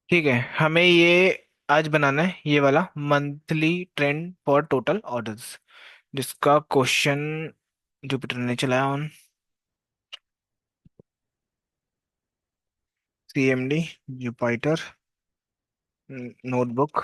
ठीक है, हमें ये आज बनाना है ये वाला monthly trend for total orders, जिसका क्वेश्चन जुपिटर ने चलाया on CMD Jupiter notebook.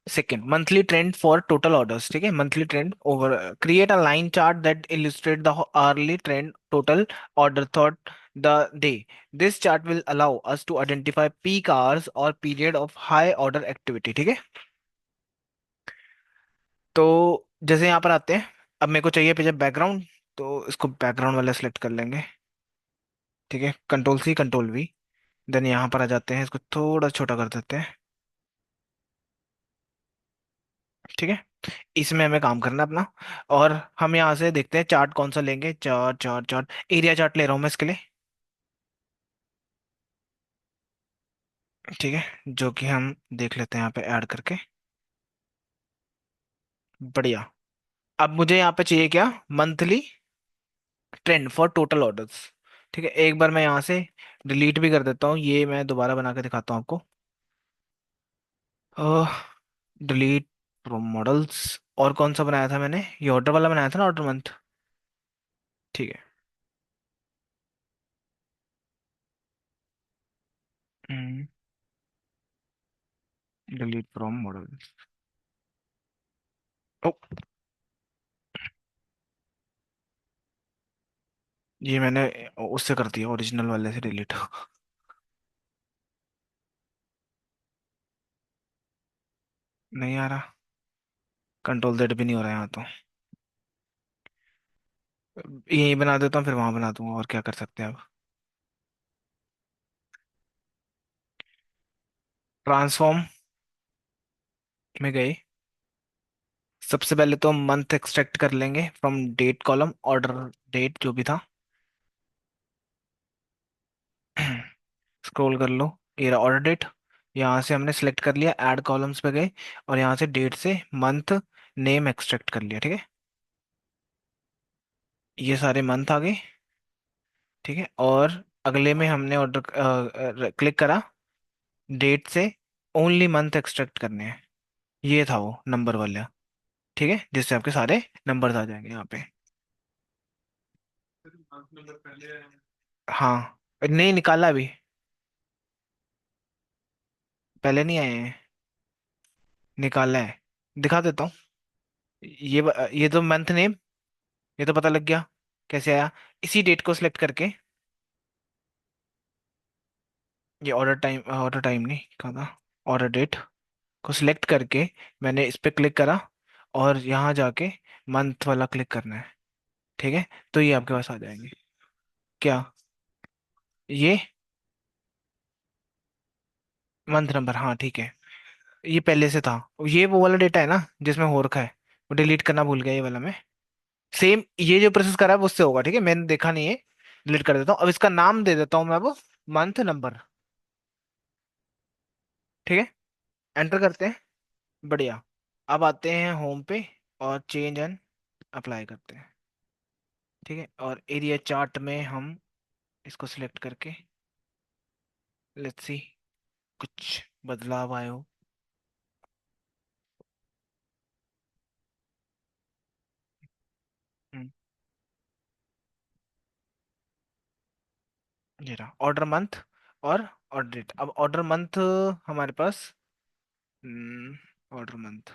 Second, monthly trend for total orders. ठीक है, monthly trend over, create a line chart that illustrate the hourly trend total order thought the day. This chart will allow us to identify peak hours और period of high order activity. ठीक है, तो जैसे यहाँ पर आते हैं, अब मेरे को चाहिए पीछे बैकग्राउंड, तो इसको बैकग्राउंड वाला सेलेक्ट कर लेंगे। ठीक है, control C control V. Then यहाँ पर आ जाते हैं, इसको थोड़ा छोटा कर देते हैं। ठीक है, इसमें हमें काम करना है अपना। और हम यहाँ से देखते हैं चार्ट कौन सा लेंगे। Chart chart chart, area chart ले रहा हूँ मैं इसके लिए। ठीक है, जो कि हम देख लेते हैं यहाँ पे ऐड करके। बढ़िया। अब मुझे यहाँ पे चाहिए क्या, monthly trend for total orders. ठीक है, एक बार मैं यहाँ से डिलीट भी कर देता हूँ, ये मैं दोबारा बना के दिखाता हूँ आपको। Delete from models. और कौन सा बनाया था मैंने, ये ऑर्डर वाला बनाया था ना, ऑर्डर मंथ। ठीक है। Delete from model. ओ, ये मैंने उससे कर दिया, ओरिजिनल वाले से डिलीट। नहीं आ रहा, कंट्रोल जेड भी नहीं हो रहा यहाँ तो। यही बना देता हूँ, फिर वहां बना दूंगा, और क्या कर सकते हैं अब। ट्रांसफॉर्म में गए, सबसे पहले तो मंथ एक्सट्रैक्ट कर लेंगे from date column, order date जो भी था। स्क्रॉल कर लो, ये रहा ऑर्डर डेट। यहाँ से हमने सेलेक्ट कर लिया, ऐड कॉलम्स पे गए, और यहाँ से डेट से मंथ नेम एक्सट्रैक्ट कर लिया। ठीक है, ये सारे मंथ आ गए। ठीक है, और अगले में हमने ऑर्डर क्लिक करा, डेट से ओनली मंथ एक्सट्रैक्ट करने हैं। ये था वो नंबर वाला। ठीक है, जिससे आपके सारे नंबर्स आ जाएंगे यहाँ पे। हाँ, नहीं निकाला अभी, पहले नहीं आए हैं, निकाला है। दिखा देता हूँ। ये तो मंथ नेम, ये तो पता लग गया कैसे आया। इसी डेट को सिलेक्ट करके, ये ऑर्डर टाइम नहीं कहा था, ऑर्डर डेट को सिलेक्ट करके मैंने इस पे क्लिक करा, और यहाँ जाके मंथ वाला क्लिक करना है। ठीक है, तो ये आपके पास आ जाएंगे। क्या, ये मंथ नंबर, हाँ ठीक है। ये पहले से था, ये वो वाला डेटा है ना जिसमें हो रखा है, वो डिलीट करना भूल गया ये वाला मैं। सेम ये जो प्रोसेस करा है वो उससे होगा। ठीक है, मैंने देखा नहीं है, डिलीट कर देता हूँ। अब इसका नाम दे देता हूँ मैं अब, मंथ नंबर। ठीक है, एंटर करते हैं। बढ़िया। अब आते हैं होम पे, और चेंज एंड अप्लाई करते हैं। ठीक है, और एरिया चार्ट में हम इसको सिलेक्ट करके, लेट्स सी कुछ बदलाव आए हो। हम्म, ये रहा ऑर्डर मंथ और ऑर्डर डेट। अब ऑर्डर मंथ हमारे पास, order month,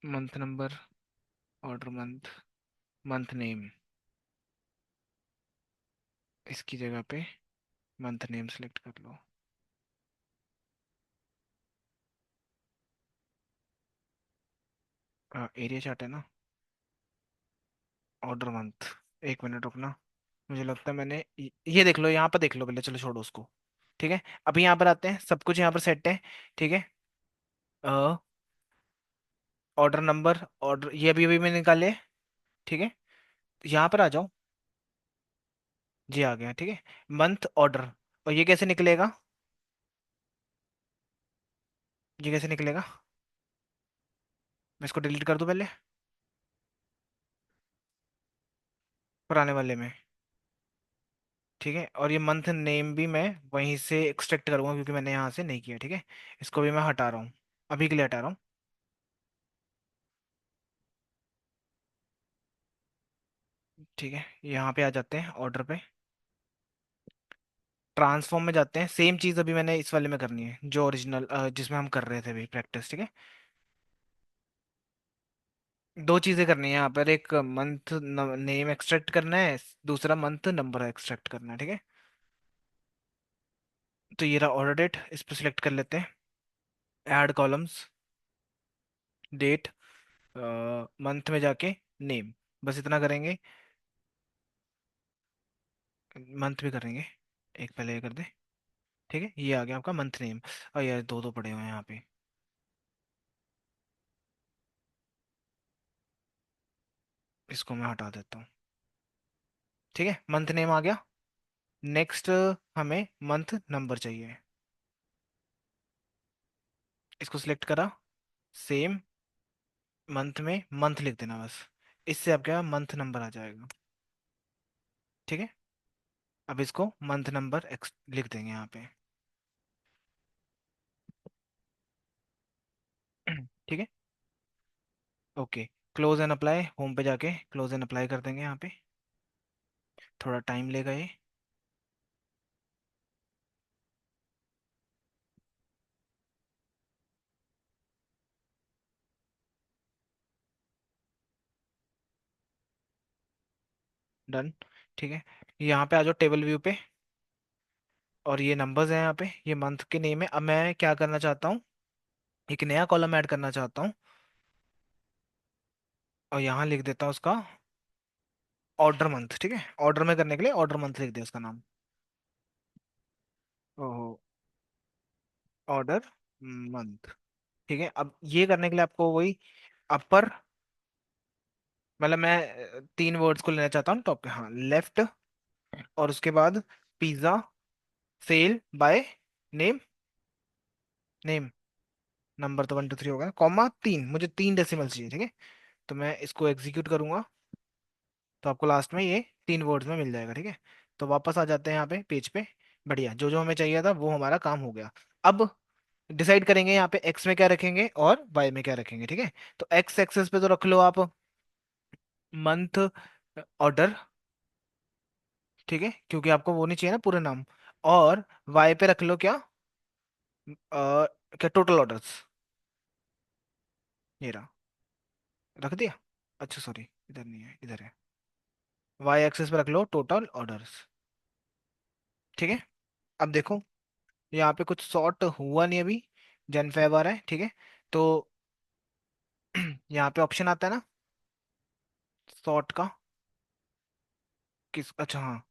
month number, order month, month name, इसकी जगह पे मंथ नेम सेलेक्ट कर लो। एरिया चार्ट है ना, ऑर्डर मंथ। एक मिनट रुकना, मुझे लगता है मैंने ये देख लो, यहाँ पर देख लो पहले, चलो छोड़ो उसको। ठीक है, अभी यहाँ पर आते हैं, सब कुछ यहाँ पर सेट है। ठीक है, ऑर्डर नंबर, ऑर्डर ये अभी अभी मैंने निकाले। ठीक है, यहाँ पर आ जाओ। जी आ गया, ठीक है। मंथ ऑर्डर, और ये कैसे निकलेगा? ये कैसे निकलेगा? मैं इसको डिलीट कर दूं पहले, पुराने वाले में। ठीक है, और ये मंथ नेम भी मैं वहीं से एक्सट्रैक्ट करूंगा, क्योंकि मैंने यहाँ से नहीं किया। ठीक है, इसको भी मैं हटा रहा हूँ, अभी के लिए हटा रहा हूँ। ठीक है, यहाँ पे आ जाते हैं ऑर्डर पे, ट्रांसफॉर्म में जाते हैं। सेम चीज़ अभी मैंने इस वाले में करनी है, जो ओरिजिनल जिसमें हम कर रहे थे अभी प्रैक्टिस। ठीक है, दो चीज़ें करनी है यहाँ पर, एक मंथ नेम एक्सट्रैक्ट करना है, दूसरा मंथ नंबर एक्सट्रैक्ट करना है। ठीक है, तो ये रहा ऑर्डर डेट, इस पर सिलेक्ट कर लेते हैं। ऐड कॉलम्स, डेट, मंथ में जाके नेम, बस इतना करेंगे। मंथ भी करेंगे, एक पहले ये कर दे। ठीक है, ये आ गया आपका मंथ नेम। और यार दो दो पड़े हुए हैं यहाँ पे, इसको मैं हटा देता हूँ। ठीक है, मंथ नेम आ गया। नेक्स्ट, हमें मंथ नंबर चाहिए, इसको सिलेक्ट करा। सेम, मंथ में मंथ लिख देना बस, इससे आपका मंथ नंबर आ जाएगा। ठीक है, अब इसको मंथ नंबर एक्स लिख देंगे यहाँ पे। ठीक है, okay. Close and apply, home पे जाके क्लोज एंड अप्लाई कर देंगे यहाँ पे, थोड़ा टाइम लेगा ये। डन। ठीक है, यहाँ पे आ जाओ टेबल व्यू पे, और ये नंबर्स हैं यहाँ पे, ये मंथ के नेम है। अब मैं क्या करना चाहता हूँ, एक नया कॉलम ऐड करना चाहता हूँ, और यहाँ लिख देता हूँ उसका ऑर्डर मंथ। ठीक है, ऑर्डर में करने के लिए ऑर्डर मंथ लिख दिया उसका नाम। ओहो, ऑर्डर मंथ। ठीक है, अब ये करने के लिए आपको वही अपर, मतलब मैं तीन वर्ड्स को लेना चाहता हूँ टॉप पे, हाँ, लेफ्ट, और उसके बाद pizza sale by name, name number तो 1 2 3 होगा, कॉमा तीन, मुझे तीन डेसिमल चाहिए। ठीक है, तो मैं इसको एग्जीक्यूट करूंगा, तो आपको लास्ट में ये तीन वर्ड्स में मिल जाएगा। ठीक है, तो वापस आ जाते हैं यहाँ पे पेज पे। बढ़िया, जो जो हमें चाहिए था वो हमारा काम हो गया। अब डिसाइड करेंगे यहाँ पे एक्स में क्या रखेंगे और वाई में क्या रखेंगे। ठीक है, तो एक्स एक्सेस पे तो रख लो आप मंथ ऑर्डर। ठीक है, क्योंकि आपको वो नहीं चाहिए ना पूरे नाम। और वाई पे रख लो क्या, क्या टोटल ऑर्डर्स, ये रहा, रख दिया। अच्छा सॉरी, इधर नहीं है, इधर है। वाई एक्सेस पे रख लो टोटल ऑर्डर्स। ठीक है, अब देखो यहाँ पे कुछ सॉर्ट हुआ नहीं अभी, जन फैब आ रहा है। ठीक है, तो यहाँ पे ऑप्शन आता है ना सॉर्ट का, किस, अच्छा हाँ,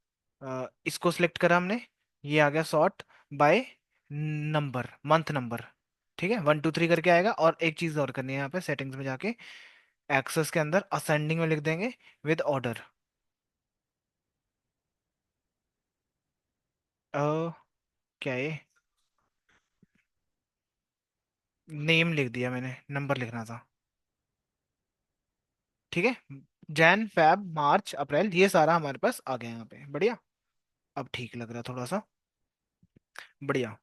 इसको सिलेक्ट करा हमने, ये आ गया sort by number, month number. ठीक है, 1 2 3 करके आएगा। और एक चीज और करनी है, यहाँ पे सेटिंग्स में जाके एक्सेस के अंदर असेंडिंग में लिख देंगे विद ऑर्डर। क्या है, नेम लिख दिया मैंने, नंबर लिखना था। ठीक है, जैन फैब मार्च अप्रैल ये सारा हमारे पास आ गया यहाँ पे, बढ़िया। अब ठीक लग रहा है थोड़ा सा, बढ़िया।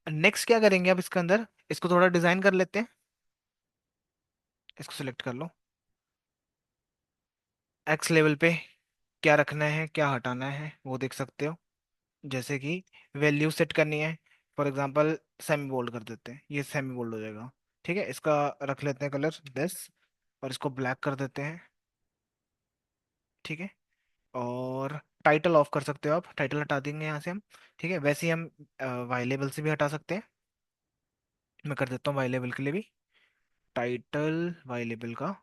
नेक्स्ट क्या करेंगे अब इसके अंदर, इसको थोड़ा डिजाइन कर लेते हैं। इसको सिलेक्ट कर लो, एक्स लेवल पे क्या रखना है क्या हटाना है वो देख सकते हो। जैसे कि वैल्यू सेट करनी है, फॉर एग्जांपल सेमी बोल्ड कर देते हैं, ये सेमी बोल्ड हो जाएगा। ठीक है, इसका रख लेते हैं कलर 10, और इसको ब्लैक कर देते हैं। ठीक है, और टाइटल ऑफ कर सकते हो आप, टाइटल हटा देंगे यहाँ से हम। ठीक है, वैसे ही हम वाई लेवल से भी हटा सकते हैं। मैं कर देता हूँ वाई लेवल के लिए भी टाइटल वाई लेवल का।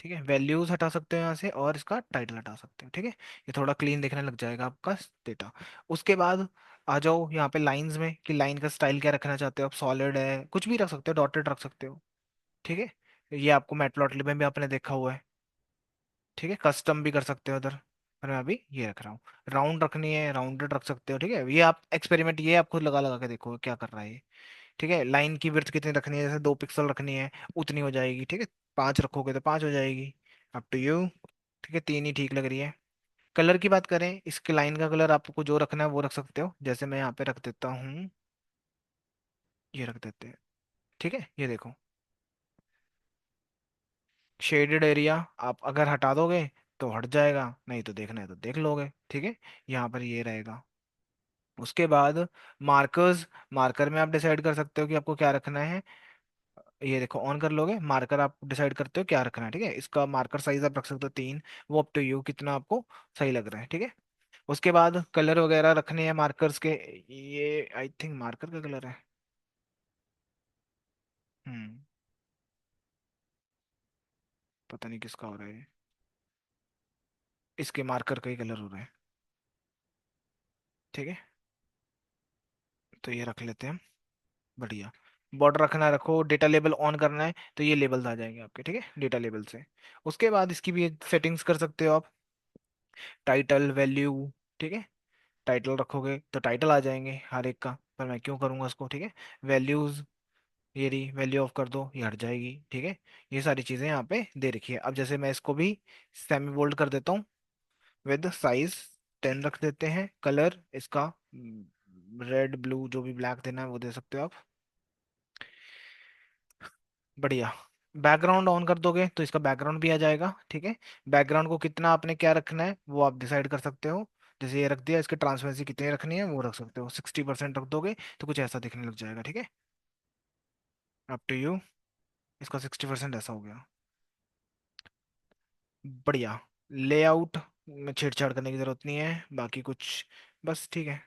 ठीक है, वैल्यूज हटा सकते हो यहाँ से और इसका टाइटल हटा सकते हो। ठीक है, ये थोड़ा क्लीन दिखने लग जाएगा आपका डेटा। उसके बाद आ जाओ यहाँ पे लाइंस में, कि लाइन का स्टाइल क्या रखना चाहते हो आप, सॉलिड है, कुछ भी रख सकते हो, डॉटेड रख सकते हो। ठीक है, ये आपको मैटप्लॉटलिब में भी आपने देखा हुआ है। ठीक है, कस्टम भी कर सकते हो उधर, पर मैं अभी ये रख रहा हूँ। राउंड रखनी है, राउंडेड रख सकते हो। ठीक है, ये आप एक्सपेरिमेंट, ये आप खुद लगा लगा के देखो क्या कर रहा है ये। ठीक है, लाइन की विड्थ कितनी रखनी है, जैसे 2 पिक्सल रखनी है उतनी हो जाएगी। ठीक है, 5 रखोगे तो 5 हो जाएगी। Up to you. ठीक है, 3 ही ठीक लग रही है। कलर की बात करें, इसके लाइन का कलर आपको जो रखना है वो रख सकते हो, जैसे मैं यहाँ पे रख देता हूँ, ये रख देते हैं। ठीक है, ये देखो, शेडेड एरिया आप अगर हटा दोगे तो हट जाएगा, नहीं तो देखना है तो देख लोगे। ठीक है, यहाँ पर ये रहेगा। उसके बाद मार्कर्स, मार्कर में आप डिसाइड कर सकते हो कि आपको क्या रखना है। ये देखो, ऑन कर लोगे मार्कर, आप डिसाइड करते हो क्या रखना है। ठीक है, इसका मार्कर साइज आप रख सकते हो 3, वो अप टू यू कितना आपको सही लग रहा है। ठीक है, उसके बाद कलर वगैरह रखने हैं मार्कर्स के। ये आई थिंक मार्कर का कलर है। हम्म, पता नहीं किसका हो रहा है ये। इसके मार्कर का ही कलर हो रहा है। ठीक है, तो ये रख लेते हैं हम। बढ़िया। बॉर्डर रखना है रखो, डेटा लेबल ऑन करना है तो ये लेबल्स आ जाएंगे आपके। ठीक है, डेटा लेबल से। उसके बाद इसकी भी सेटिंग्स कर सकते हो आप, टाइटल वैल्यू। ठीक है, टाइटल रखोगे तो टाइटल आ जाएंगे हर एक का, पर मैं क्यों करूंगा उसको। ठीक है, वैल्यूज, ये रही वैल्यू ऑफ कर दो, ये हट जाएगी। ठीक है, ये सारी चीजें यहाँ पे दे रखी है। अब जैसे मैं इसको भी सेमी बोल्ड कर देता हूँ, विद साइज 10 रख देते हैं। कलर इसका रेड ब्लू जो भी ब्लैक देना है वो दे सकते हो आप। बढ़िया। बैकग्राउंड ऑन कर दोगे तो इसका बैकग्राउंड भी आ जाएगा। ठीक है, बैकग्राउंड को कितना आपने क्या रखना है वो आप डिसाइड कर सकते हो। जैसे ये रख दिया, इसकी ट्रांसपेरेंसी कितनी रखनी है वो रख सकते हो, 60% रख दोगे तो कुछ ऐसा दिखने लग जाएगा। ठीक है, अप टू यू। इसका 60% ऐसा हो गया। बढ़िया। लेआउट में छेड़छाड़ करने की जरूरत नहीं है, बाकी कुछ बस ठीक है,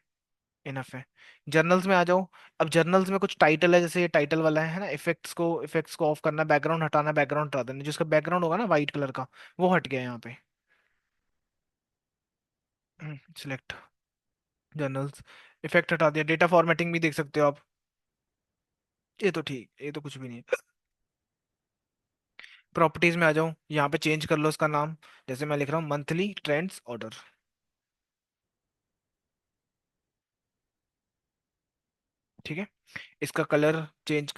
इनफ है। जर्नल्स में आ जाओ। अब जर्नल्स में कुछ टाइटल है, जैसे ये टाइटल वाला है ना, इफेक्ट्स को ऑफ करना, बैकग्राउंड हटाना, बैकग्राउंड हटा देना, जिसका बैकग्राउंड होगा ना वाइट कलर का, वो हट गया यहाँ पे। सिलेक्ट जर्नल्स, इफेक्ट हटा दिया। डेटा फॉर्मेटिंग भी देख सकते हो आप। ये तो ठीक, ये तो कुछ भी नहीं है। प्रॉपर्टीज में आ जाओ, यहाँ पे चेंज कर लो इसका नाम। जैसे मैं लिख रहा हूँ मंथली ट्रेंड्स ऑर्डर। ठीक है, इसका कलर चेंज,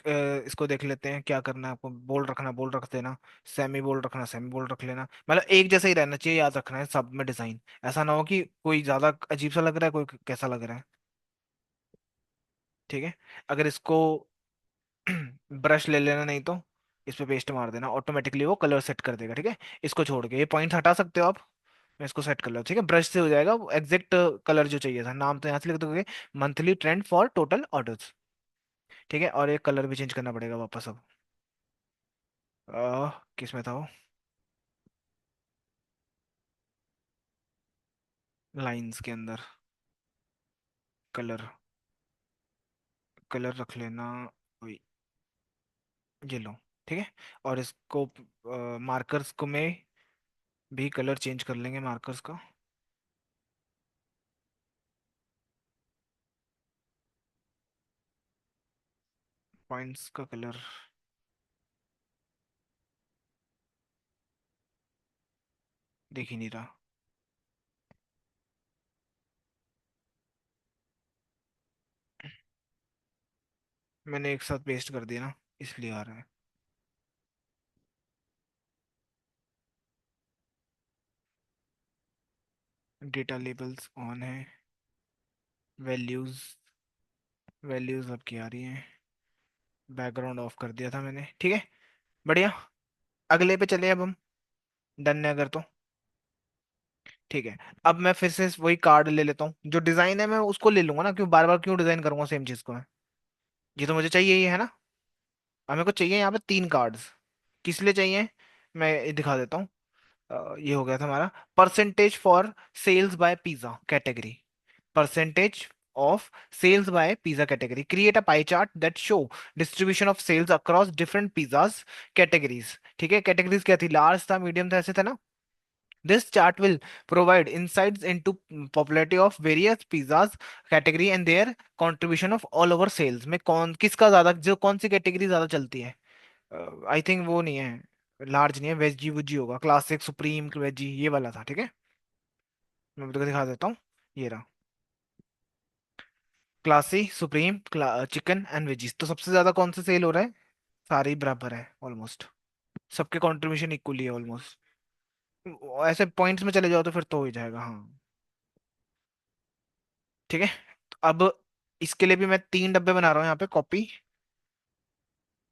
इसको देख लेते हैं क्या करना है आपको। बोल्ड रखना बोल्ड रख देना, सेमी बोल्ड रखना सेमी बोल्ड रख लेना, मतलब एक जैसा ही रहना चाहिए, याद रखना है सब में डिजाइन। ऐसा ना हो कि कोई ज्यादा अजीब सा लग रहा है, कोई कैसा लग रहा है। ठीक है, अगर इसको ब्रश ले लेना, नहीं तो इस पे पेस्ट मार देना, ऑटोमेटिकली वो कलर सेट कर देगा। ठीक है, इसको छोड़ के ये पॉइंट्स हटा सकते हो आप। मैं इसको सेट कर लो। ठीक है, ब्रश से हो जाएगा वो एग्जैक्ट कलर जो चाहिए था। नाम तो यहाँ से लिख दोगे, monthly trend for total orders. ठीक है, और एक कलर भी चेंज करना पड़ेगा वापस अब। किस में था वो, लाइंस के अंदर। कलर, कलर रख लेना, वही, ये लो। ठीक है, और इसको मार्कर्स को में भी कलर चेंज कर लेंगे मार्कर्स का। पॉइंट्स का कलर देख ही नहीं रहा। मैंने एक साथ पेस्ट कर दिया ना, इसलिए आ रहा है। डेटा लेबल्स ऑन है, वैल्यूज, वैल्यूज अब की आ रही हैं, बैकग्राउंड ऑफ कर दिया था मैंने। ठीक है, बढ़िया। अगले पे चले अब हम, डन है अगर तो। ठीक है, अब मैं फिर से वही कार्ड ले लेता हूँ, जो डिजाइन है मैं उसको ले लूंगा ना, क्यों बार बार क्यों डिजाइन करूंगा सेम चीज को मैं। ये तो मुझे चाहिए ही है ना। अब मेरे को चाहिए यहाँ पे 3 कार्ड्स। किस लिए चाहिए, मैं ये दिखा देता हूँ। ये हो गया था हमारा percentage for sales by pizza category, percentage of sales by pizza category. Create a pie chart that show distribution of sales across different pizzas categories. ठीक है, categories क्या थी, लार्ज था, मीडियम था, ऐसे था ना. This chart will provide insights into popularity of various pizzas category and their contribution of all over sales. में कौन किसका ज्यादा, जो कौन सी कैटेगरी ज्यादा चलती है. आई थिंक वो नहीं है, लार्ज नहीं है, वेजी वुजी होगा, क्लासिक सुप्रीम वेजी ये वाला था. ठीक है, मैं तो दिखा देता हूँ. ये रहा, classy supreme chicken and veggies. तो सबसे ज्यादा कौन सा सेल हो रहा है, सारे ही बराबर है ऑलमोस्ट, सबके कंट्रीब्यूशन इक्वली है ऑलमोस्ट. ऐसे पॉइंट्स में चले जाओ तो फिर तो हो ही जाएगा. हाँ, ठीक है. तो अब इसके लिए भी मैं 3 डब्बे बना रहा हूँ यहाँ पे कॉपी.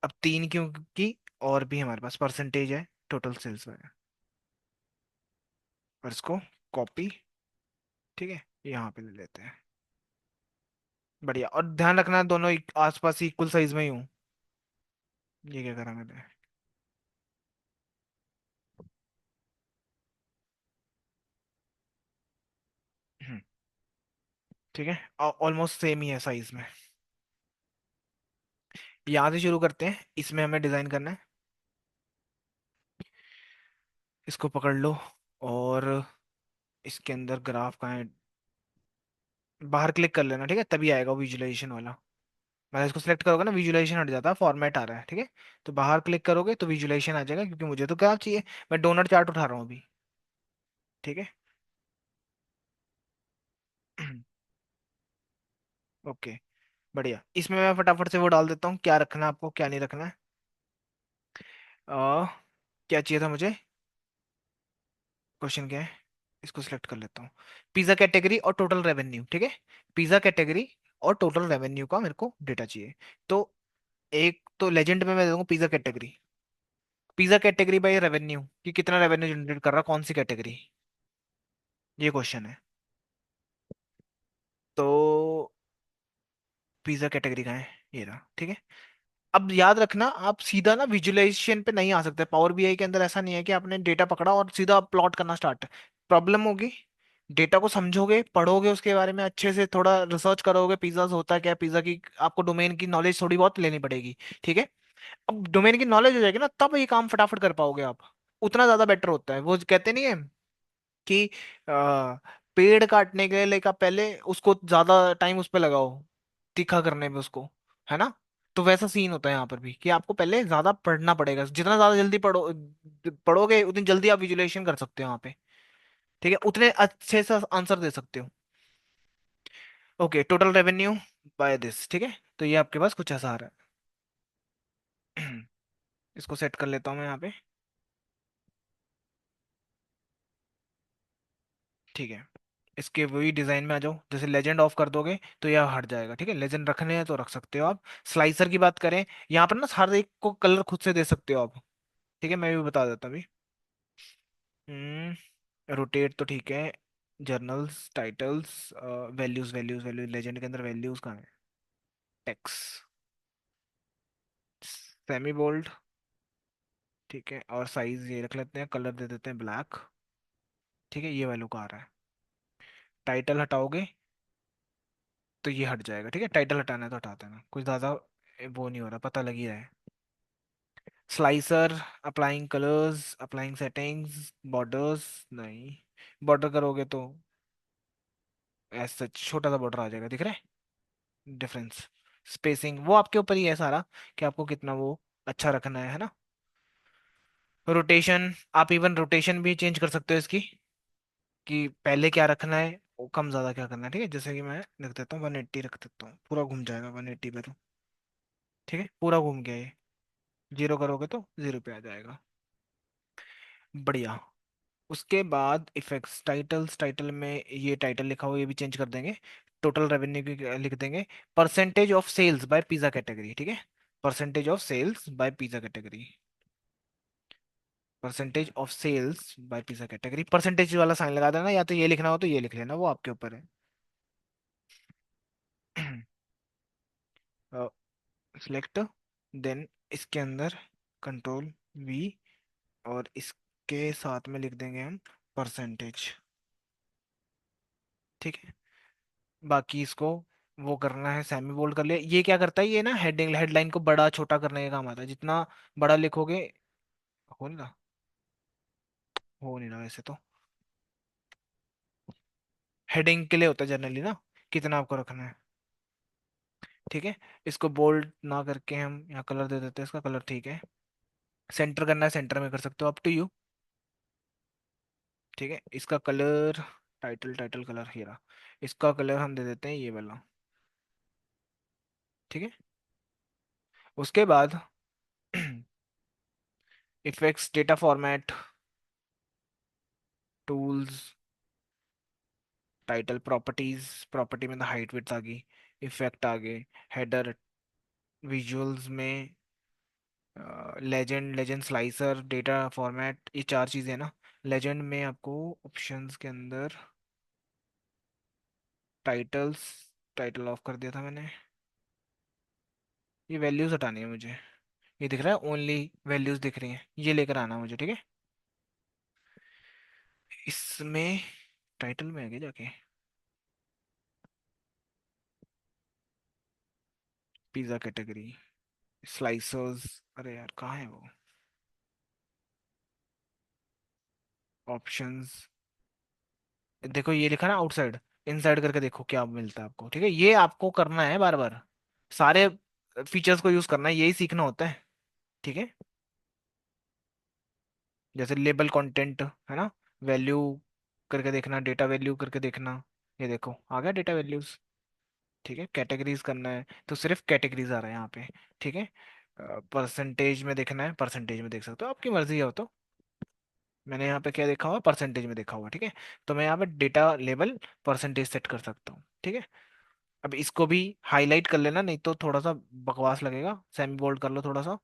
अब 3 क्योंकि और भी हमारे पास परसेंटेज है टोटल सेल्स में. और इसको कॉपी, ठीक है, यहाँ पे ले लेते हैं. बढ़िया. और ध्यान रखना दोनों आसपास इक्वल साइज में ही हूँ. ये क्या करा मैंने. हम्म, ठीक है, ऑलमोस्ट सेम ही है साइज में. यहाँ से शुरू करते हैं, इसमें हमें डिजाइन करना है. इसको पकड़ लो और इसके अंदर ग्राफ का है, बाहर क्लिक कर लेना, ठीक है, तभी आएगा विजुअलाइजेशन वाला. मतलब इसको सिलेक्ट करोगे ना, विजुअलाइजेशन हट जाता है, फॉर्मेट आ रहा है. ठीक है, तो बाहर क्लिक करोगे तो विजुअलाइजेशन आ जाएगा, क्योंकि मुझे तो ग्राफ चाहिए. मैं डोनट चार्ट उठा रहा हूँ अभी. ठीक है. ओके, बढ़िया. इसमें मैं फटाफट से वो डाल देता हूँ, क्या रखना है आपको, क्या नहीं रखना है. आ, क्या चाहिए था मुझे, क्वेश्चन क्या है. इसको सिलेक्ट कर लेता हूँ. पिज्जा कैटेगरी और टोटल रेवेन्यू. ठीक है, पिज्जा कैटेगरी और टोटल रेवेन्यू का मेरे को डेटा चाहिए. तो एक तो लेजेंड में मैं दूंगा pizza category. Pizza category by revenue, कि कितना रेवेन्यू जनरेट कर रहा कौन सी कैटेगरी, ये क्वेश्चन है. तो पिज्जा कैटेगरी का है, ये रहा. ठीक है. अब याद रखना, आप सीधा ना विजुअलाइजेशन पे नहीं आ सकते. पावर बीआई के अंदर ऐसा नहीं है कि आपने डेटा पकड़ा और सीधा प्लॉट करना स्टार्ट. प्रॉब्लम होगी. डेटा को समझोगे, पढ़ोगे, उसके बारे में अच्छे से थोड़ा रिसर्च करोगे, पिज्जा होता क्या है, पिज्जा की आपको डोमेन की नॉलेज थोड़ी बहुत लेनी पड़ेगी. ठीक है. अब डोमेन की नॉलेज हो जाएगी ना, तब ये काम फटाफट कर पाओगे आप. उतना ज्यादा बेटर होता है. वो कहते नहीं है कि पेड़ काटने के लिए लेकर पहले उसको ज्यादा टाइम उस पर लगाओ, तीखा करने में उसको, है ना. तो वैसा सीन होता है यहाँ पर भी, कि आपको पहले ज्यादा पढ़ना पड़ेगा. जितना ज्यादा जल्दी पढ़ोगे उतनी जल्दी आप विजुअलाइजेशन कर सकते हो यहाँ पे. ठीक है, उतने अच्छे से आंसर दे सकते हो. Okay, total revenue by this. ठीक है, तो ये आपके पास कुछ ऐसा आ रहा है. इसको सेट कर लेता हूँ मैं यहाँ पे. ठीक है, इसके वही डिजाइन में आ जाओ. जैसे लेजेंड ऑफ कर दोगे तो यह हट जाएगा. ठीक है, लेजेंड रखने हैं तो रख सकते हो आप. स्लाइसर की बात करें, यहाँ पर ना हर एक को कलर खुद से दे सकते हो आप. ठीक है, मैं भी बता देता हूँ अभी. रोटेट तो ठीक है. Journals, titles, values values values, legend के अंदर वैल्यूज कहाँ है, टेक्स, सेमी बोल्ड. ठीक है, और साइज ये रख लेते हैं, कलर दे देते हैं ब्लैक. ठीक है, ये वैल्यू का आ रहा है. टाइटल हटाओगे तो ये हट जाएगा. ठीक है, टाइटल हटाना है तो हटा देना, कुछ ज्यादा वो नहीं हो रहा, पता लग ही रहा है. Slicer, applying colours, applying settings, borders नहीं. बॉर्डर करोगे तो ऐसा छोटा सा बॉर्डर आ जाएगा, दिख रहा है डिफरेंस. स्पेसिंग वो आपके ऊपर ही है सारा, कि आपको कितना वो अच्छा रखना है ना. रोटेशन, आप इवन रोटेशन भी चेंज कर सकते हो इसकी, कि पहले क्या रखना है, वो कम ज्यादा क्या करना है. ठीक है, जैसे कि मैं रख देता हूँ 180, रख देता हूँ, पूरा घूम जाएगा 180 पे तो. ठीक है, पूरा घूम गया ये. जीरो करोगे तो जीरो पे आ जाएगा. बढ़िया. उसके बाद इफेक्ट्स, टाइटल्स, टाइटल में ये टाइटल लिखा हो ये भी चेंज कर देंगे. टोटल रेवेन्यू की लिख देंगे. Percentage of sales by pizza category. ठीक है, percentage of sales by pizza category. Percentage of sales by pizza category, percentage वाला साइन लगा देना, या तो ये लिखना हो तो ये लिख लेना, वो आपके ऊपर है. सिलेक्ट, देन इसके अंदर कंट्रोल वी, और इसके साथ में लिख देंगे हम परसेंटेज. ठीक है, बाकी इसको वो करना है, सेमी बोल्ड कर लिया। ये क्या करता है, ये ना हेडिंग हेडलाइन को बड़ा छोटा करने का काम आता है, जितना बड़ा लिखोगे। हो नहीं रहा, हो नहीं रहा वैसे तो। हेडिंग के लिए होता है जनरली ना, कितना आपको रखना है। ठीक है, इसको बोल्ड ना करके हम यहाँ कलर दे देते हैं, इसका कलर ठीक है। सेंटर करना है, सेंटर में कर सकते हो, अप टू यू। ठीक है, इसका कलर, टाइटल, टाइटल कलर ही रहा। इसका कलर हम दे देते हैं ये वाला। ठीक है, उसके बाद effects, data format, tools, title, properties. Property में हाइट विड्थ आ गई, इफेक्ट आ गए, हेडर, विजुअल्स में legend, legend slicer, data format, ये चार चीजें ना। लेजेंड में आपको ऑप्शंस के अंदर टाइटल्स, टाइटल ऑफ कर दिया था मैंने। ये वैल्यूज हटानी है मुझे। ये दिख रहा है, ओनली वैल्यूज दिख रही हैं, ये लेकर आना मुझे। ठीक है, इसमें टाइटल में आगे जाके पिज्जा कैटेगरी, स्लाइसर्स, अरे यार कहाँ है वो, ऑप्शंस। देखो ये लिखा ना आउटसाइड, इनसाइड करके देखो क्या मिलता है आपको। ठीक है, ये आपको करना है बार बार, सारे फीचर्स को यूज करना है, यही सीखना होता है। ठीक है, जैसे लेबल, कंटेंट है ना, वैल्यू करके देखना, डेटा वैल्यू करके देखना। ये देखो आ गया डेटा वैल्यूज। ठीक है, कैटेगरीज करना है तो सिर्फ कैटेगरीज आ रहा है यहाँ पे। ठीक है, परसेंटेज में देखना है, परसेंटेज में देख सकते हो, आपकी मर्जी है हो तो। मैंने यहाँ पे क्या देखा हुआ, परसेंटेज में देखा हुआ। ठीक है, तो मैं यहाँ पे डेटा लेवल परसेंटेज सेट कर सकता हूँ। ठीक है, अब इसको भी हाईलाइट कर लेना, नहीं तो थोड़ा सा बकवास लगेगा। सेमी बोल्ड कर लो थोड़ा सा,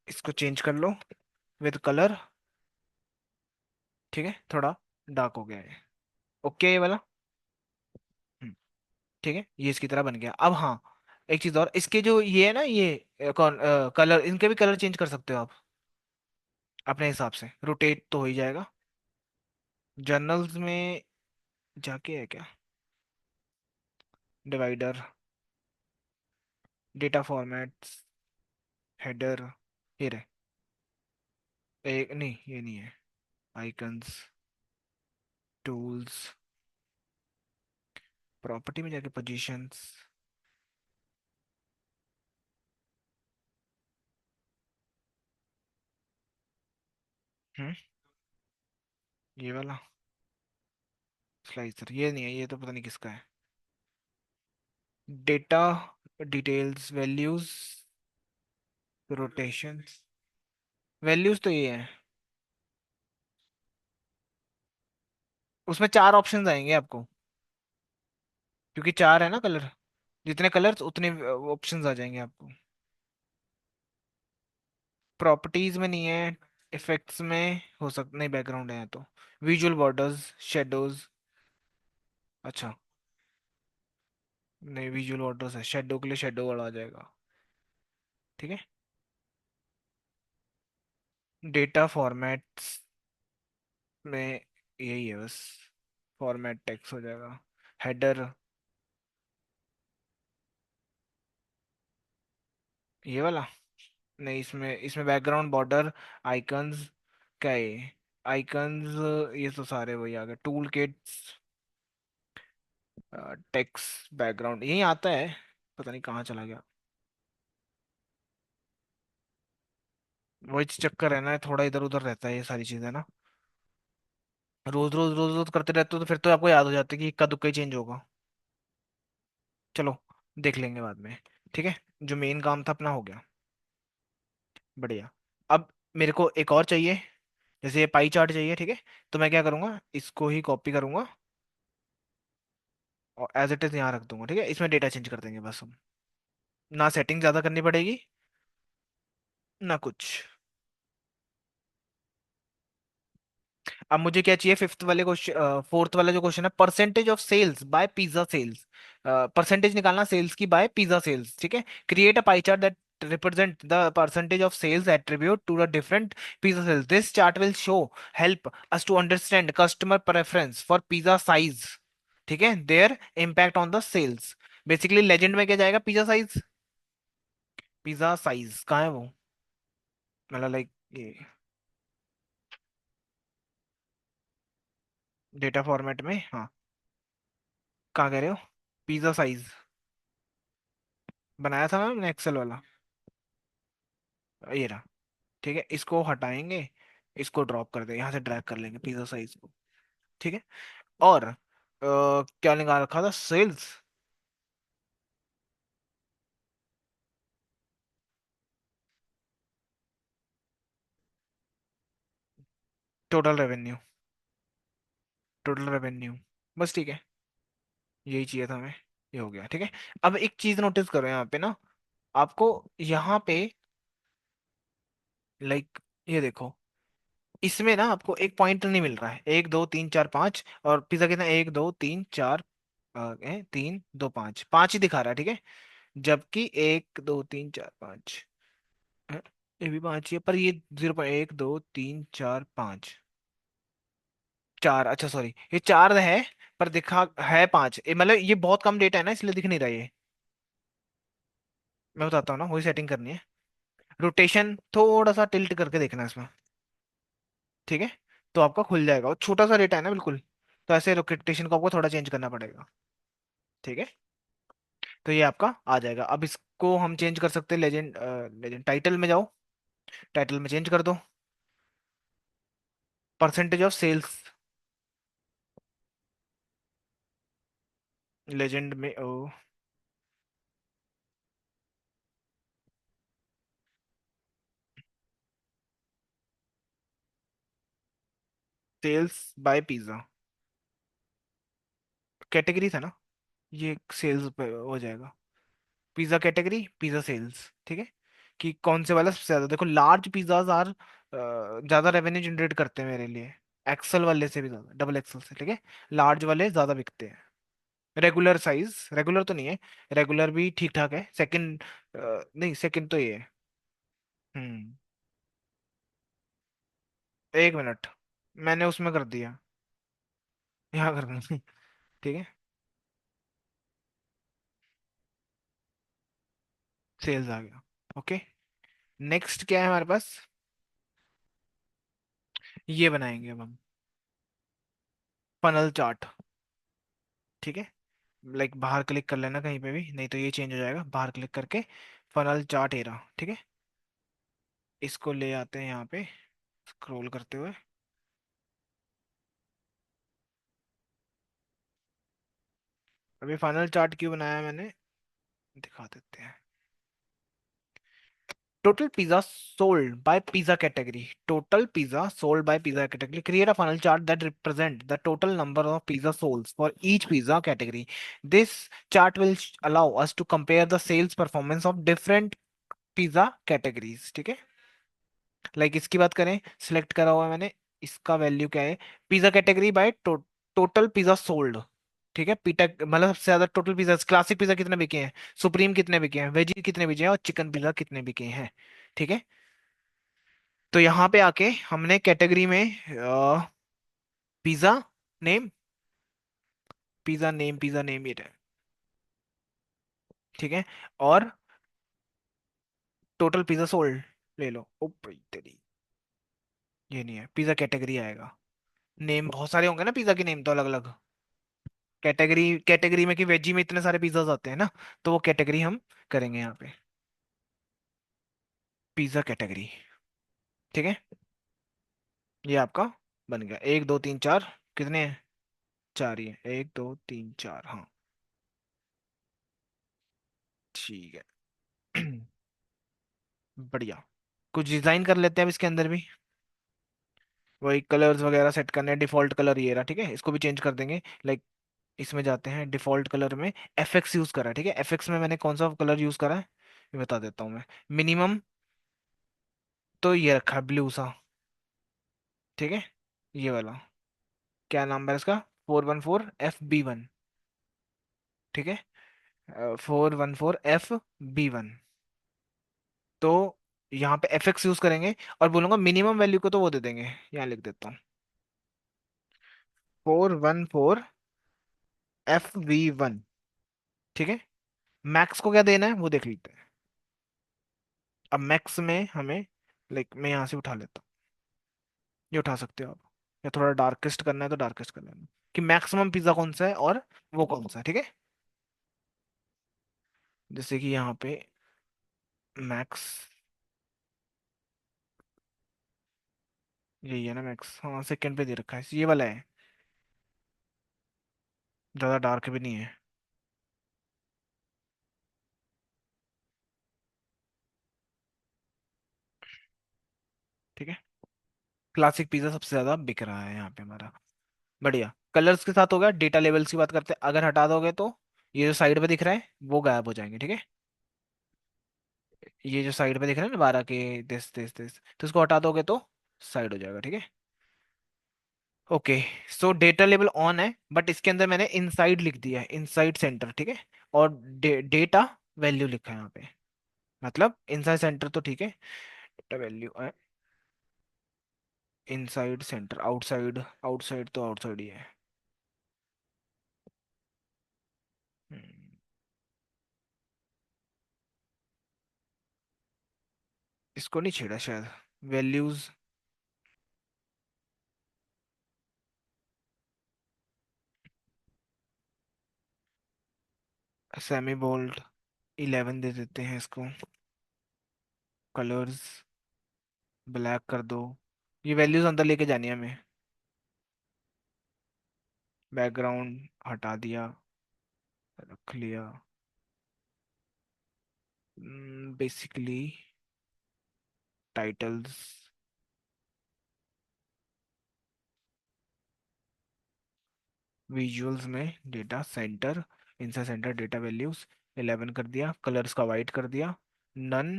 इसको चेंज कर लो विद कलर। ठीक है, थोड़ा डार्क हो गया है। ओके, ये वाला। हम्म, ठीक है, ये इसकी तरह बन गया। अब हाँ, एक चीज और, इसके जो ये है ना, ये कौन कलर, इनके भी कलर चेंज कर सकते हो आप अपने हिसाब से, रोटेट तो हो ही जाएगा। जर्नल्स में जाके है क्या, डिवाइडर, डेटा फॉर्मेट्स, हेडर, ये रहे। एक नहीं, ये नहीं है, आइकन्स, टूल्स, प्रॉपर्टी में जाके पोजीशंस। हम्म, ये वाला स्लाइसर, ये नहीं है, ये तो पता नहीं किसका है। Data details, values, rotations, values तो ये है। उसमें चार ऑप्शंस आएंगे आपको, क्योंकि चार है ना कलर, जितने कलर्स उतने ऑप्शंस आ जाएंगे आपको। प्रॉपर्टीज में नहीं है, इफेक्ट्स में हो सकता नहीं, बैकग्राउंड है तो। विजुअल बॉर्डर्स, शेडोज, अच्छा, नहीं विजुअल बॉर्डर्स है, शेडो के लिए शेडो वर्ड आ जाएगा। ठीक है, डेटा फॉर्मेट्स में यही है बस, फॉर्मेट टेक्स्ट हो जाएगा। हेडर, ये वाला नहीं, इसमें इसमें बैकग्राउंड, बॉर्डर, आइकन्स, क्या है ये, आइकन्स, ये तो सारे वही आ गए। टूल किट्स, टेक्स्ट, बैकग्राउंड यही आता है, पता नहीं कहाँ चला गया। वही चक्कर है ना, थोड़ा इधर उधर रहता है ये सारी चीजें ना। रोज रोज रोज रोज करते रहते हो तो फिर तो आपको याद हो जाता है कि इक्का दुक्का ही चेंज होगा। चलो, देख लेंगे बाद में। ठीक है, जो मेन काम था अपना हो गया, बढ़िया। अब मेरे को एक और चाहिए, जैसे ये पाई चार्ट चाहिए। ठीक है, तो मैं क्या करूंगा, इसको ही कॉपी करूंगा और एज इट इज यहाँ रख दूंगा। ठीक है, इसमें डेटा चेंज कर देंगे बस हम, ना सेटिंग ज्यादा करनी पड़ेगी, ना कुछ। अब मुझे क्या चाहिए, फिफ्थ वाले क्वेश्चन, फोर्थ वाला जो क्वेश्चन है, percentage of sales by pizza sales. Percentage निकालना सेल्स की बाय पिज्जा सेल्स। ठीक है, create a pie chart that represent the percentage of sales attribute to the different pizza sales. This chart will show help us to understand customer preference for pizza size, ठीक है, their impact on the sales. Basically legend में क्या जाएगा, pizza size. Pizza size कहाँ है वो, मतलब like ये डेटा फॉर्मेट में, हाँ। कहाँ कह रहे हो, पिज्जा साइज बनाया था ना मैंने एक्सेल वाला, ये रहा। ठीक है, इसको हटाएंगे, इसको ड्रॉप कर देंगे, यहाँ से ड्रैग कर लेंगे पिज्जा साइज को। ठीक है। और क्या लगा रखा था, sales. Total revenue, total revenue, बस ठीक है, यही चाहिए था हमें, ये हो गया। ठीक है। अब एक चीज नोटिस करो यहाँ पे ना, आपको यहाँ पे लाइक, ये देखो, इसमें ना आपको एक पॉइंट नहीं मिल रहा है, 1 2 3 4 5, और पिज्जा कितना, 1 2 3 4, 3 2 5, 5 ही दिखा रहा है। ठीक है, जबकि 1 2 3 4 5, ये भी 5 ही है, पर ये 0.1 2 3 4 5, 4, अच्छा सॉरी, ये 4 है, पर दिखा है 5, मतलब ये बहुत कम डेटा है ना, इसलिए दिख नहीं रहा ये। मैं बताता हूँ ना, वही सेटिंग करनी है। रोटेशन थोड़ा सा टिल्ट करके देखना है इसमें। ठीक है, तो आपका खुल जाएगा, वो छोटा सा डेटा है ना बिल्कुल, तो ऐसे रोटेशन को आपको थोड़ा चेंज करना पड़ेगा। ठीक है, तो ये आपका आ जाएगा। अब इसको हम चेंज कर सकते हैं, लेजेंड, लेजेंड टाइटल में जाओ, टाइटल में चेंज कर दो, परसेंटेज ऑफ सेल्स, लेजेंड में ओ, सेल्स बाय पिज्जा, कैटेगरी था ना, ये सेल्स पे हो जाएगा, पिज्जा कैटेगरी, पिज्जा सेल्स। ठीक है, कि कौन से वाला सबसे ज्यादा, देखो लार्ज पिज्जाज आर ज्यादा रेवेन्यू जनरेट करते हैं मेरे लिए, एक्सल वाले से भी ज्यादा, डबल एक्सल से। ठीक है, लार्ज वाले ज्यादा बिकते हैं। रेगुलर साइज, रेगुलर तो नहीं है, रेगुलर भी ठीक ठाक है, सेकंड, नहीं सेकंड तो ये है। हम्म, 1 मिनट, मैंने उसमें कर दिया, यहाँ कर दूँ ठीक है, सेल्स आ गया। ओके, नेक्स्ट क्या है हमारे पास, ये बनाएंगे अब हम, फनल चार्ट। ठीक है, लाइक बाहर क्लिक कर लेना कहीं पे भी, नहीं तो ये चेंज हो जाएगा, बाहर क्लिक करके फनल चार्ट एरा। ठीक है, इसको ले आते हैं यहाँ पे, स्क्रॉल करते हुए। अभी फाइनल चार्ट क्यों बनाया मैंने, दिखा देते हैं। Total pizza sold by pizza category, total pizza sold by pizza category, create a funnel chart that represent the total number of pizza sold for each pizza category. This chart will allow us to compare the sales performance of different pizza categories. ठीक है, like इसकी बात करें, select करा हुआ है मैंने, इसका वैल्यू क्या है, pizza category by total pizza sold. ठीक है, पीटा मतलब सबसे ज्यादा टोटल पिज्जा, क्लासिक पिज्जा कितने बिके हैं, सुप्रीम कितने बिके हैं, वेजी कितने बिके हैं, और चिकन पिज्जा कितने बिके हैं। ठीक है, तो यहाँ पे आके हमने कैटेगरी में pizza name, pizza name, pizza name ये है। ठीक है, और टोटल पिज्जा सोल्ड ले लो, ओ भाई तेरी, ये नहीं है, पिज्जा कैटेगरी आएगा। नेम बहुत सारे होंगे ना पिज्जा के नेम तो अलग अलग, कैटेगरी, कैटेगरी में कि वेजी में इतने सारे पिज्जाज आते हैं ना, तो वो कैटेगरी हम करेंगे यहाँ पे, पिज्जा कैटेगरी। ठीक है, ये आपका बन गया, 1 2 3 4, कितने हैं, 4 ही है, 1 2 3 4, हाँ। ठीक है बढ़िया, कुछ डिजाइन कर लेते हैं अब इसके अंदर भी, वही कलर्स वगैरह सेट करने हैं, डिफॉल्ट कलर ये रहा। ठीक है, इसको भी चेंज कर देंगे, लाइक इसमें जाते हैं, डिफॉल्ट कलर में एफएक्स यूज करा है। ठीक है, एफएक्स में मैंने कौन सा कलर यूज करा है, ये बता देता हूँ मैं। मिनिमम तो ये रखा है ब्लू सा। ठीक है, ये वाला, क्या नाम है इसका, 414 FB1। ठीक है, 414 FB1। तो यहाँ पे एफएक्स यूज करेंगे, और बोलूंगा मिनिमम वैल्यू को तो वो दे देंगे, यहाँ लिख देता हूँ, 414 FB1। ठीक है, मैक्स को क्या देना है वो देख लेते हैं। अब मैक्स में हमें, लाइक मैं यहाँ से उठा लेता हूँ, ये उठा सकते हो आप, या थोड़ा डार्केस्ट करना है तो डार्केस्ट कर लेना, कि मैक्सिमम पिज्जा कौन सा है और वो कौन सा है, ठीक है। जैसे कि यहाँ पे मैक्स, यही है ना मैक्स, हाँ सेकंड पे दे रखा है, ये वाला है, ज़्यादा डार्क भी नहीं है, ठीक है। क्लासिक पिज्जा सबसे ज़्यादा बिक रहा है यहाँ पे हमारा। बढ़िया, कलर्स के साथ हो गया। डेटा लेवल्स की बात करते हैं, अगर हटा दोगे तो ये जो साइड पे दिख रहा है वो गायब हो जाएंगे, ठीक है। ये जो साइड पे दिख रहा है ना 12 के, दिस तो इसको हटा दोगे तो साइड हो जाएगा, ठीक है। Okay, so data level on है, बट इसके अंदर मैंने इनसाइड लिख दिया है, इनसाइड सेंटर, ठीक है। और डेटा वैल्यू लिखा है यहाँ पे, मतलब इनसाइड सेंटर तो ठीक है, डेटा वैल्यू है इनसाइड सेंटर, आउटसाइड, आउटसाइड तो आउटसाइड ही है। हम्म, इसको नहीं छेड़ा शायद, वैल्यूज, सेमी बोल्ड 11 दे देते हैं इसको। कलर्स ब्लैक कर दो, ये वैल्यूज अंदर लेके जानी है हमें। बैकग्राउंड हटा दिया, रख लिया। बेसिकली टाइटल्स, विजुअल्स में डेटा सेंटर, इनसा सेंटर डेटा वैल्यूज 11 कर दिया, कलर्स का वाइट कर दिया, नन।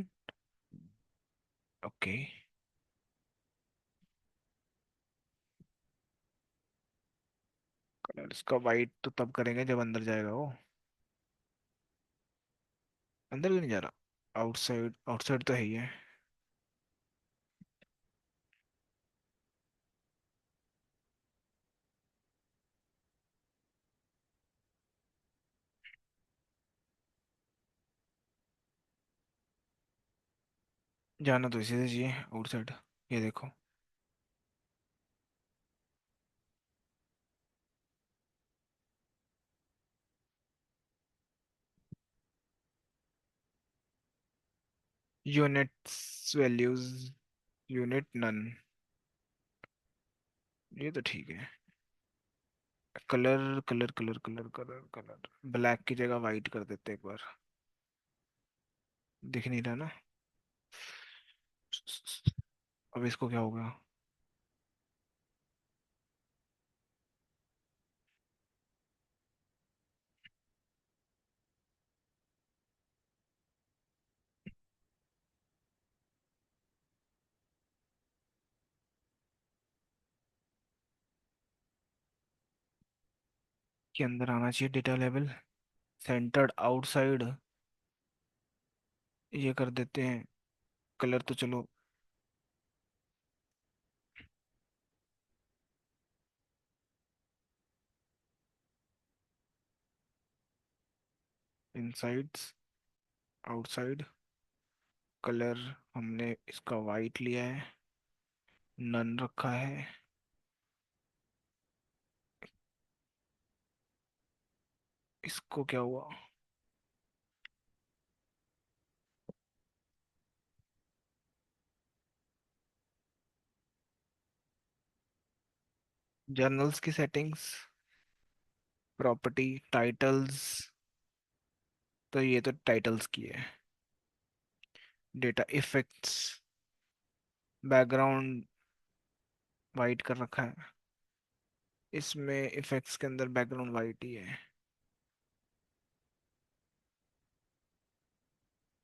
ओके, कलर्स का वाइट तो तब करेंगे जब अंदर जाएगा वो, अंदर भी नहीं जा रहा, आउटसाइड, आउटसाइड तो है ही है। जाना तो इसी से चाहिए आउटसाइड, ये देखो। यूनिट्स वैल्यूज, यूनिट नन, ये तो ठीक है। Colour colour colour colour colour colour, black की जगह वाइट कर देते एक बार, दिख नहीं रहा ना। अब इसको क्या होगा, के अंदर आना चाहिए डेटा लेवल, सेंटर्ड आउटसाइड, ये कर देते हैं। कलर तो चलो, इनसाइड्स, आउटसाइड, कलर हमने इसका वाइट लिया है, नन रखा है। इसको क्या हुआ, जर्नल्स की सेटिंग्स, प्रॉपर्टी, टाइटल्स, तो ये तो टाइटल्स की है। डेटा इफेक्ट्स, बैकग्राउंड वाइट कर रखा है, इसमें इफेक्ट्स के अंदर बैकग्राउंड वाइट ही है।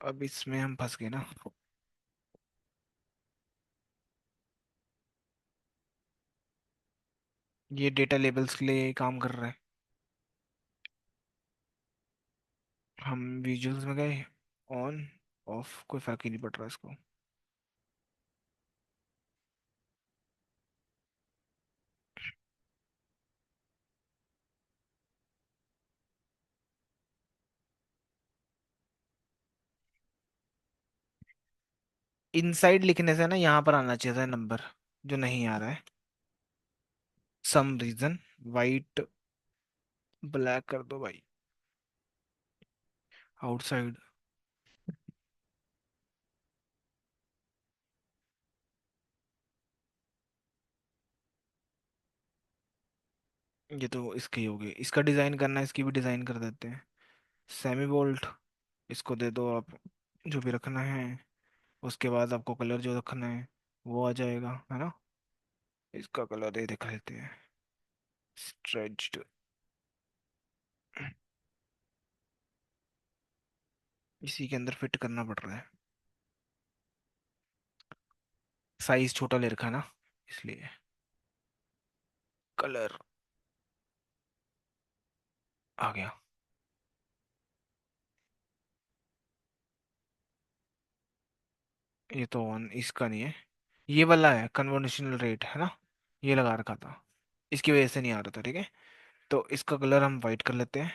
अब इसमें हम फंस गए ना, ये डेटा लेबल्स के लिए काम कर रहा है। हम विजुअल्स में गए, ऑन ऑफ कोई फर्क ही नहीं पड़ रहा इसको। इनसाइड लिखने से ना यहाँ पर आना चाहिए था नंबर, जो नहीं आ रहा है सम रीजन। वाइट ब्लैक कर दो भाई, आउटसाइड। ये तो इसकी हो गई, इसका डिजाइन करना है, इसकी भी डिजाइन कर देते हैं। सेमी बोल्ट, इसको दे दो आप, जो भी रखना है। उसके बाद आपको कलर जो रखना है वो आ जाएगा, है ना। इसका कलर ये दिखा देते हैं, स्ट्रेच्ड। इसी के अंदर फिट करना पड़ रहा है, साइज छोटा ले रखा है ना, इसलिए। कलर आ गया। ये तो ऑन इसका नहीं है, ये वाला है कन्वर्सेशनल रेट, है ना। ये लगा रखा था, इसकी वजह से नहीं आ रहा था, ठीक है। तो इसका कलर हम वाइट कर लेते हैं,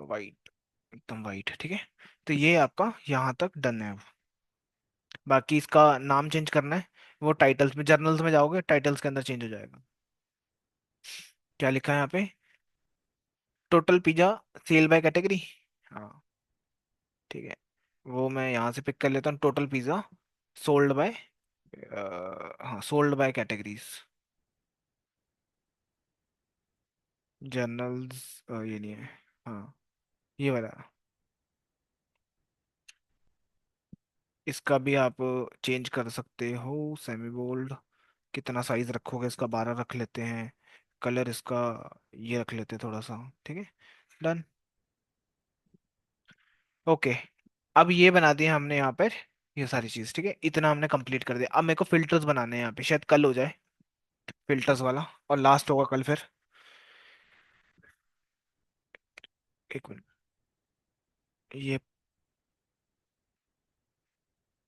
वाइट, एकदम वाइट, ठीक है। तो ये आपका यहाँ तक डन है अब। बाकी इसका नाम चेंज करना है, वो टाइटल्स में, जर्नल्स में जाओगे, टाइटल्स के अंदर चेंज हो जाएगा। क्या लिखा है यहाँ पे, total pizza sale by category. हाँ, ठीक है। वो मैं यहाँ से पिक कर लेता हूँ, टोटल पिज्जा सोल्ड बाय, हाँ सोल्ड बाय कैटेगरीज। जर्नल्स ये नहीं है, हाँ ये वाला। इसका भी आप चेंज कर सकते हो, सेमी बोल्ड। कितना साइज रखोगे इसका, 12 रख लेते हैं। कलर इसका ये रख लेते हैं थोड़ा सा, ठीक है। डन। ओके, अब ये बना दिया हमने यहाँ पर, ये सारी चीज, ठीक है। इतना हमने कंप्लीट कर दिया। अब मेरे को फिल्टर्स बनाने हैं यहाँ पे, शायद कल हो जाए फिल्टर्स वाला, और लास्ट होगा कल फिर। एक मिनट, ये